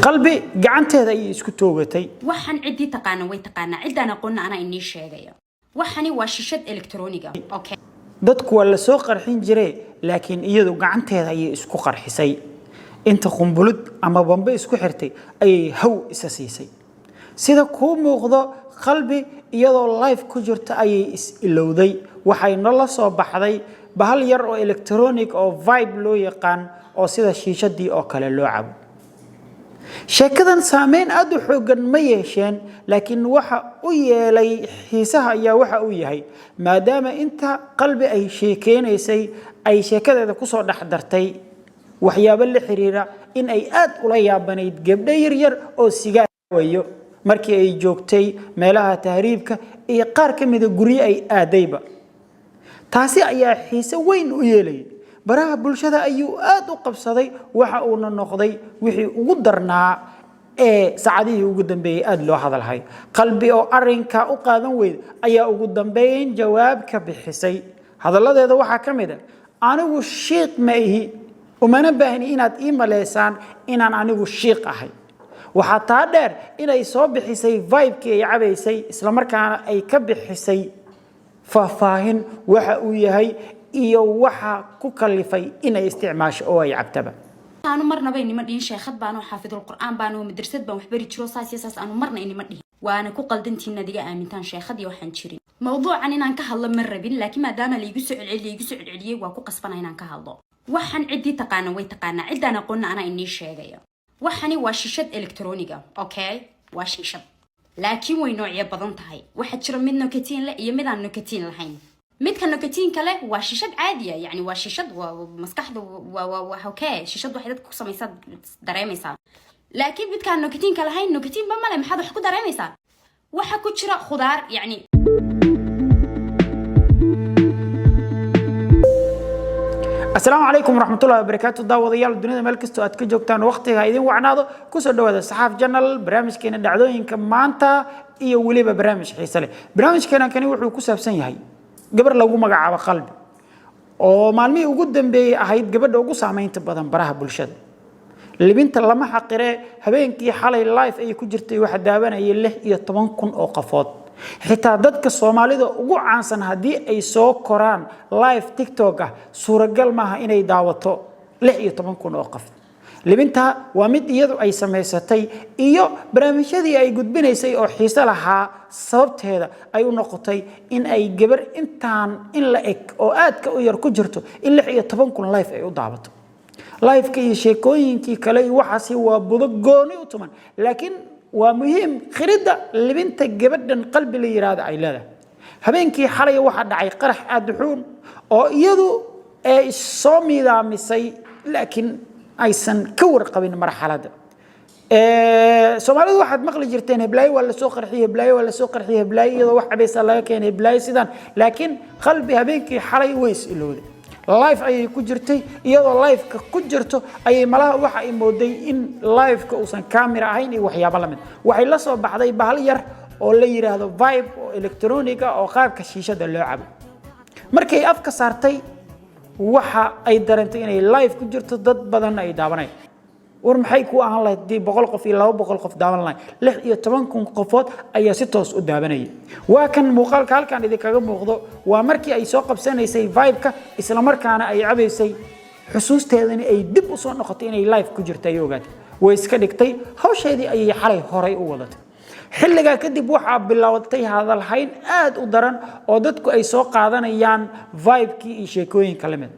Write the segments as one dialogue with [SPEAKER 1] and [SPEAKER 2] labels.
[SPEAKER 1] قلبي قعنت هذا يسكت توجتي
[SPEAKER 2] وحن عدي تقانا ويتقانا عدنا قلنا أنا إني شيء وحني وشاشة إلكترونية أوكي
[SPEAKER 1] dadku waa la soo qarxin jiray laakiin iyadu gacanteeda ay isku qarxisay inta qumbulad ama bambe isku xirtay ay haw isa siisay sida ku muuqdo qalbi iyadoo live ku jirta ay is ilowday waxay nolol soo baxday bahal yar oo electronic oo vibe loo yaqaan oo sida shiishadii oo kale loo cabo sheekadan saameyn aad u xoogan ma yeesheen laakiin waxa uu yeelay xiisaha ayaa waxa uu yahay maadaama inta qalbi ay sheekeenaysay ay sheekadeeda ku soo dhaxdartay waxyaabo la xiriira in ay aad ula yaabanayd gabdho yar yar oo sigaar wayo markii ay joogtay meelaha tahriibka iyo qaar ka mid ah guriga ay aadayba taasi ayaa xiiso weyn u yeelay baraha bulshada ayuu aad u qabsaday waxa uu noqday wixii ugu darnaa ee saacadihii ugu dambeeyay aad loo hadalhay qalbi oo arinka u qaadan weyd ayaa ugu dambeeyay jawaab ka bixisay hadaladeeda waxa kamid ah anigu sheekh ma ihi umana baahni inaad ii maleysaan inaan anigu sheekh ahay waxa taa dheer inay soo bixisay vibe-kii ay cabaysay isla markaana ay ka bixisay faahfaahin waxa uu yahay iyo waxa ku kalifay inay isticmaasho oo ay cabtaba
[SPEAKER 2] أنا مرنا بيني مدين شيخات بانو حافظ القرآن بانو مدرسة بانو حبري تشرو ساس أنا مرنا إني مدين وأنا كقل دنتي النادية آمنتان شيخات يوحن شري موضوع عن إن أنك هلا مرة بين لكن ما دام اللي يجسع العلي وأكو قصفنا إن أنك هلا وحن عدي تقانا ويتقانا عدنا قلنا أنا إني شيء وحني وشاشة إلكترونية أوكي وشاشة لكن وينوع يبضن تهاي واحد شرب منه كتين لا يمدان نكتين الحين ميد كان نكتين كله وشاشات عادية يعني وشاشات ومسكح وهوكي شاشات واحدة كوسا ميساد دراميسا لكن ميد كان نكتين كله هاي نكتين بما لم حدا حكو دراميسا وحكو شراء خضار يعني
[SPEAKER 1] السلام عليكم ورحمة الله وبركاته داوديال الدنيا ملكستو أتك جوجتان وقتها إذن وعناضو كسر دوادة صحاف جنرال برامج كينا دعدوين كمانتا إيو وليبا برامج حيسالي برامج كينا كان يوحو كسب سنيهاي gabar lagu magacaabo qalbi oo maalmii ugu dambeeyay ahayd gabadha ugu saameynta badan baraha bulshada libinta lama xaqire habeenkii xalay live ay ku jirtay waxa daawanayay 16,000 oo qofood xitaa dadka Soomaalida ugu caansan hadii ay soo koraan live TikTok suuragal maaha inay daawato 16,000 oo qof libinta waa mid iyadu ay sameysatay iyo barnaamijyadii ay gudbinaysay oo xiiso lahaa sababteeda ay u noqotay in ay gabar intaan in la eg oo aad ka u yar ku jirto in 16,000 live ay u daawato live-ka iyo sheekooyinkii kale waxaasi waa budo gooni u tuman laakiin waa muhiim khirida libinta gabadhan qalbi la yiraahdo ay leedahay habeenkii xalay waxa dhacay qarax aad u xun oo iyadu ay soo miidaamisay laakiin aysan ka warqabin marxaladda Soomaalidu waxaad maqli jirteen heblaay waa la soo qarxiyay heblaay waa la soo qarxiyay heblaay iyadoo wax cabaysa laga keenay heblaay sidan laakiin qalbi habeenkii xalay ways ilowday live ay ku jirtay iyadoo live-ka ku jirto ay malaha waxa ay mooday in live-ka uusan camera ahayn iyo waxyaabo la mid waxay la soo baxday bahal yar oo la yiraahdo vibe oo electronic oo qaabka shiishada loo cabo markay afka saartay waxa ay darantay inay live ku jirto dad badan ay daawanayaan war maxay ku ahaan lahayd 100 qof iyo 200 qof daawan lahayd 16,000 qofood ayaa si toos u daawanayay waa kan muuqaalka halkan idinkaga muuqdo waa markii ay soo qabsanaysay vibe-ka isla markaana ay cabaysay xusuusteedana ay dib u soo noqotay inay live ku jirtay ogaad way iska dhigtay hawsheedii ay xalay horay u wadatay xilliga kadib waxa bilowday hadal hayn aad u daran oo dadku ay soo qaadanayaan vibe-kii iyo sheekooyinka la mid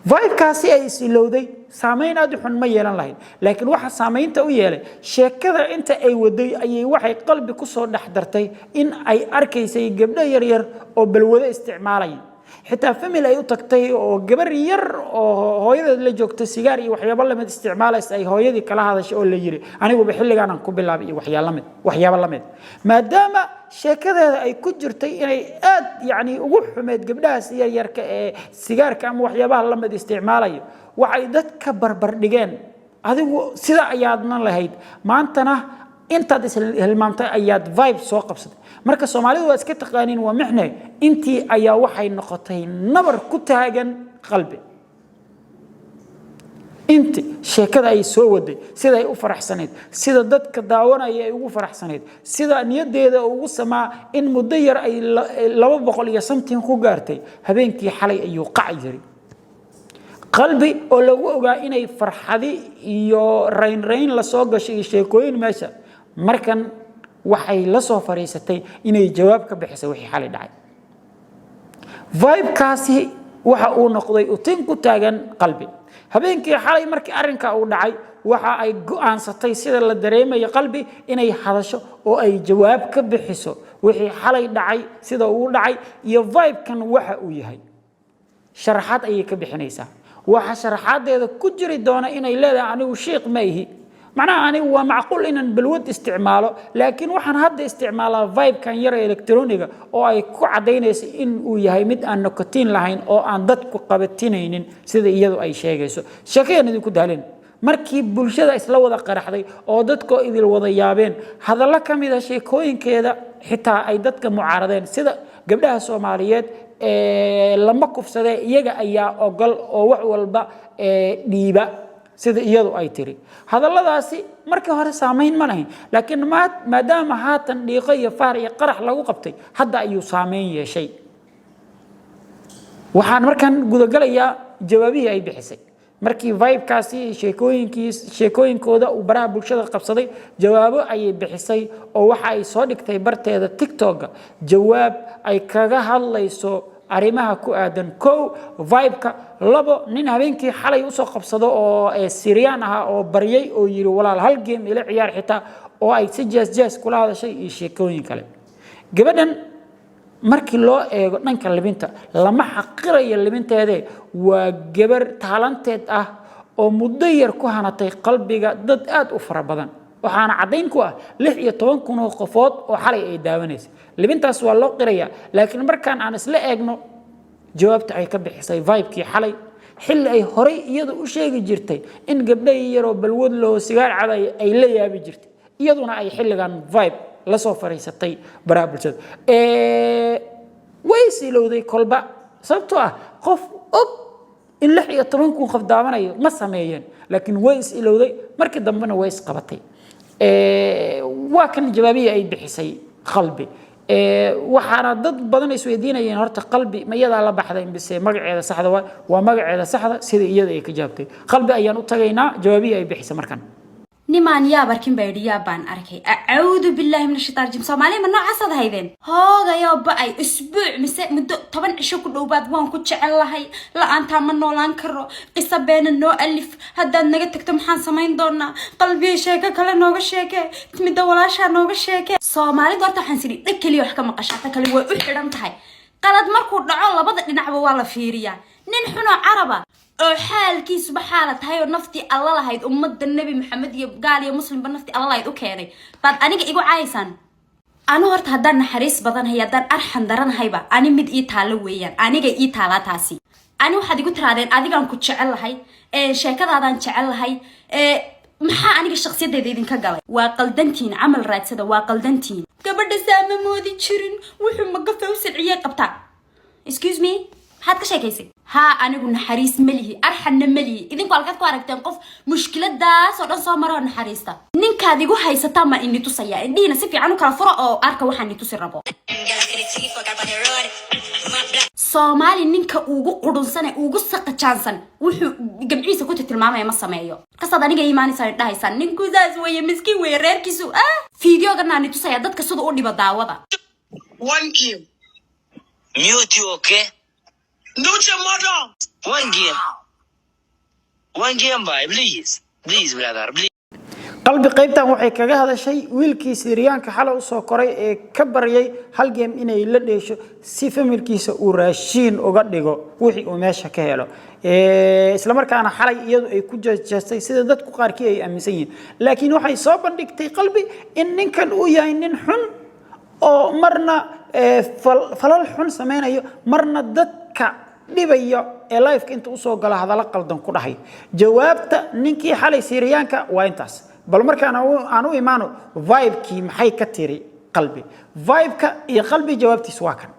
[SPEAKER 1] vibe-kaasi ay isilowday saameyn aad u xun ma yeelan lahayn laakiin waxa saameynta u yeelay sheekada inta ay waday ayay waxay qalbi ku soo dhaxdartay in ay arkaysay gabdho yar yar oo balwado isticmaalay xitaa family ay u tagtay oo gabar yar oo hooyadeed la joogto sigaar iyo waxyaabo la mid isticmaalaysa ay hooyadii kala hadashay oo la yiri anigu xilligan aan ku bilaabay waxyaabo la mid maadaama sheekadeeda ay ku jirtay inay aad yaani ugu xumeed gabdhahaas yar yarka ee sigaarka ama waxyaabaha la mid isticmaalayo waxay dadka barbar dhigeen adigu sida ayaadna lahayd maantana intaad hilmaamtay ayaad vibe soo qabsatay marka Soomaalidu waa iska taqaaniin waa mixne intii ayaa waxay noqotay nabar ku taagan qalbi انت sheekada ay soo waday sida ay u faraxsaneed sida dadka daawanaya ay ugu faraxsaneed sida niyadeeda ugu samaa in muddo yar ay 200 iyo something ku gaartay habeenkii xalay ayuu qac jiray qalbi oo lagu ogaa inay farxadi iyo rayn la soo gashay sheekooyin meesha markan waxay la soo fariisatay inay jawaab ka bixiso wixii xalay dhacay vibe kaasi waxa uu noqday utin ku taagan qalbi habeenkii xalay markii arrinka uu dhacay waxa ay go'aansatay sida la dareemayo qalbi inay hadasho oo ay jawaab ka bixiso wixii xalay dhacay sida uu dhacay iyo vibe kan waxa uu yahay sharaxaad ay ka bixinaysaa waxa sharaxaadeeda ku jiri doona inay leedahay anigu sheekh ma ihi macnaha anigu waa macquul inaan balwad isticmaalo laakiin waxaan hadda isticmaalaa vibe kan yar elektrooniga oo ay ku cadeynayso in uu yahay mid aan nicotine lahayn oo aan dadku qabatinaynin sida iyadu ay sheegayso sheekayna idinku daalin markii bulshada isla wada qaraxday oo dadku idil wada yaabeen hadallo kamid ah sheekooyinkeeda xitaa ay dadka mucaaradeen sida gabdhaha Soomaaliyeed lama kufsadee iyaga ayaa ogol oo wax walba dhiiba sida iyadu ay tiri hadalladaasi markii hore saameyn ma lahayn laakiin maadaama haatan dhiiqo iyo faar iyo qarax lagu qabtay hadda ayuu saameyn yeeshay waxaan markan gudagalayaa jawaabihii ay bixisay markii vibe kaasi sheekooyinkooda uu baraha bulshada qabsaday jawaabo ay bixisay oo waxa ay soo dhigtay barteeda TikTok jawaab ay kaga hadlayso arimaha ku aadan kow vibe-ka labo nin habeenkii xalay u soo qabsado oo Syrian ah oo baryay oo yiri walaal hal game ila ciyaar xitaa oo ay si jees kula hadashay iyo sheekooyin kale gabadhan markii loo eego dhanka libinta lama xaqirayo libinteeda waa gabar talented ah oo muddo yar ku hanatay qalbiga dad aad u fara badan waxaana cadeyn ku ah 16,000 oo qofood oo xalay ay daawanayso libintaas waa loo qiraya laakiin markaan aan isla eegno jawaabta ay ka bixisay vibe-kii xalay xilli ay horay iyadu u sheegi jirtay in gabdhay yar oo balwad loo sigaar caday ay la yaabi jirtay iyaduna ay xilligan vibe la soo fariisatay baraha bulshada way silowday kolba sababtoo ah qof og in 16,000 qof daawanayo ma sameeyeen laakiin way silowday markii dambena way isqabatay waa kan jawaabihi ay bixisay qalbi waxaana dad badan isweydiinayeen horta qalbi ma iyada la baxday mise magaceeda saxda waa magaceeda saxda sida iyada ay ka jawaabtay qalbi ayaan u tagaynaa jawaabihi ay bixisay markan
[SPEAKER 2] nimaan yaa barkin baydhiyaa baan arkay a'uudu billahi minash shaitaan rajim Soomaaliya ma noocaasad haydeen hoogayo ba'ay isbuuc mise muddo 10 cisho ku dhowbaad waan ku jecelahay la'aanta ma noolaan karo qisa been noo alif haddaad naga tagto maxaan samayn doonaa qalbiga sheeko kale nooga sheeke midda walaasha nooga sheeke Soomaalida horta waxaan sidii dhig kaliya wax ka maqashata kale way u xidhan tahay qalad markuu dhaco labada dhinacba waa la fiiriyaa nin xuno caraba oo xaalkiisu baxaala tahay oo nafti alla lahayd ummadda nabi maxamed iyo gaal iyo muslimba nafti alla lahayd u keenay baad aniga igu caaysan anu horta haddaan naxariis badan hay haddaan arxan daranahayba ani mid ii taalo weeyaan aniga ii taalaa taasi ani waxaad igu tiraadeen adigaan ku jecelahay sheekadaadaan jecelahay maxaa aniga shakhsiyadeeda idinka galay waa qaldantiin camal raadsada waa qaldantiin gabadha saama moodi jirin wuxuu magafa u silciyay qabtaa excuse me maxaad ka sheekaysay ها أنا قلنا حريص مليه أرحنا مليه إذن قال كذا قارك تنقف مشكلة دا صار صامرة نحريستا نين كذي جو هاي ستما إني تصيا إندينا سفي عنو كرافرة أو أركا وحني تصير Soomaali ninka ugu qudunsan ugu saqajaansan wuxuu gamciisa ku tilmaamay ma sameeyo qasad aniga iimaanaysan dhahaysan ninku saas way miskiin way reerkiisu fiidiyogan aan tusaya dadka sida u dhiba daawada
[SPEAKER 3] one game
[SPEAKER 4] mute you okay
[SPEAKER 3] Nucha mother
[SPEAKER 4] one game bye please brother please
[SPEAKER 1] qalbi qaybtan waxay kaga hadashay wiilkii Syrianka xal u soo koray ee ka bariyay hal game inay la dheesho si familkiisa uu raashin uga dhigo wixii uu meesha ka helo isla markaana xalay iyadu ay ku jeestay sida dadku qaarkii ay aaminsan yihiin laakiin waxay soo bandhigtay qalbi in ninkan uu yahay nin xun oo marna falal xun sameynayo marna dadka dhibayo ee life inta u soo gala hadal qaldan ku dhahay jawaabta ninkii xalay Syrianka waa intaas bal markaan aanu imaano vibe-kii maxay ka tiri qalbi vibe-ka iyo qalbi jawaabtiis waa kan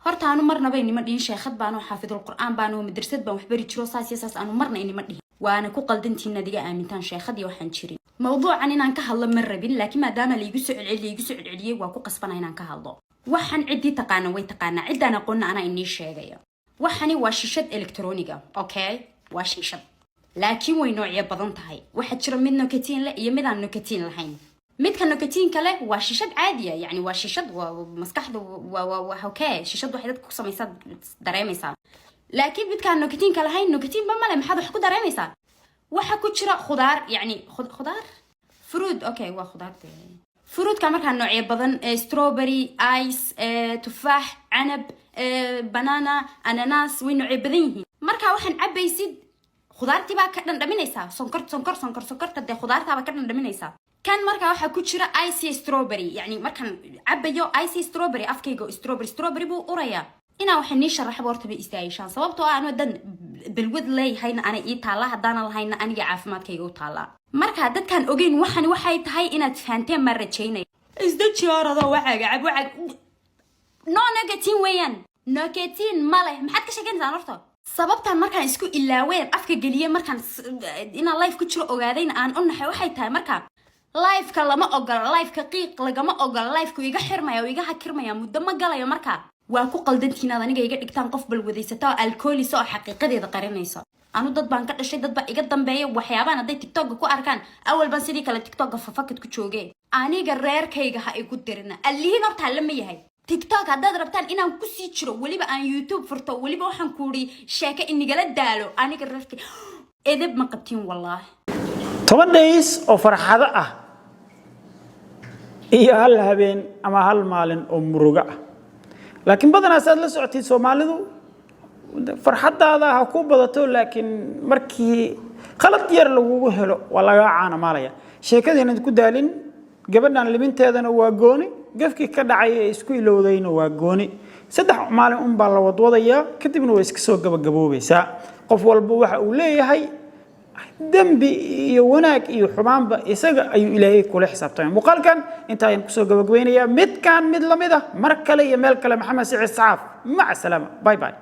[SPEAKER 2] horta aanu marna bay nima dhiin sheekad baan oo xaafidul quraan baan oo madrasad baan wax bari jiro saas aanu marna inima dhiin وانا كو قلدنتينا ديغا امنتان شيخدي waxaan jirin موضوعan inaan ka hadlo ma rabin laakiin maadaama la igu soo celceliyay waa ku qasbanaa inaan ka hadlo waxaan cidi taqaana way taqaana cidana qonna ana inii sheegayo waxani waa shishad elektrooniga okay waa shishad laakiin way noocyo badan tahay waxa jira mid nokatiin la iyo mid aan nokatiin lahayn midka nokatiin kale waa shishad caadiya yani waa shishad maskaxdu waa okay shishad waxay dadku ku sameeysaa dareemaysaa laakiin midka aan nokatiin kale lahayn nokatiin ba male maxaad wax ku dareemaysaa waxa ku jira khudaar yani khudaar fruit okay waa khudaarta fruit ka marka noocyo badan strawberry ice tufaax canab banana ananas way noocyo badan yihiin marka waxaan cabaysid khudaartii baa ka dhandhaminaysaa sonkorta de khudaarta baa ka dhandhaminaysaa kan marka waxa ku jira ice strawberry yani markan cabayo ice strawberry afkayga strawberry buu uraya ina waxaan ni sharaxay horta bay istaayishaan sababtoo ah dan balwad leeyahayna ana ii taala hadana lahayna aniga caafimaadkayga u taala marka dadkan ogeyn waxay tahay inaad fahanteen ma rajaynay isda jiarada waxaaga cab waxaag no negative weeyaan negative male maxaad ka sheeganaysaa horta sababtan markaan isku ilaaween afka galiye markaan ina live ku jiro ogaadayna aan u naxay waxay tahay marka live ka lama ogola live ka qiiq lagama ogola live ku iga xirmaya oo iga hakirmaya muddo ma galayo marka waa ku qaldantiina aniga iga dhigtaan qof balwadaysato alcohol soo xaqiiqadeeda qarinayso anu dad baan ka dhashay dad ba iga dambeeyay waxyaabaan haday TikTok ku arkaan awal baan sidii kale TikTok fakad ku joogay aniga reerkayga ha igu dirina aliin horta lama yahay TikTok haddaad rabtaan inaan ku sii jiro waliba aan YouTube furto waliba waxaan ku ri sheeka inigala daalo aniga reerkay edeb ma qabtiin wallahi
[SPEAKER 1] 10 days oo farxada ah iyo hal habeen ama hal maalin oo muruga ah laakiin badanaa saad la socotay Soomaalidu farxadaada ha ku badato laakiin markii qalad yar lagu helo waa laga caana maalaya sheekadeenad ku daalin gabadhan liminteedana waa gooni gafkii ka dhacay isku ilowdayna waa gooni saddex maalin baa la wadwadaya kadibna way iska soo gabagaboobaysaa qof walba waxa uu leeyahay dambi iyo wanaag iyo xumaanba isaga ayuu Ilaahay kula xisaabtay muuqaalkan inta ayaan ku soo gabagabeynaya mid lamid ah mar kale iyo meel kale Maxamed Saciid Saaf ma salaama bye bye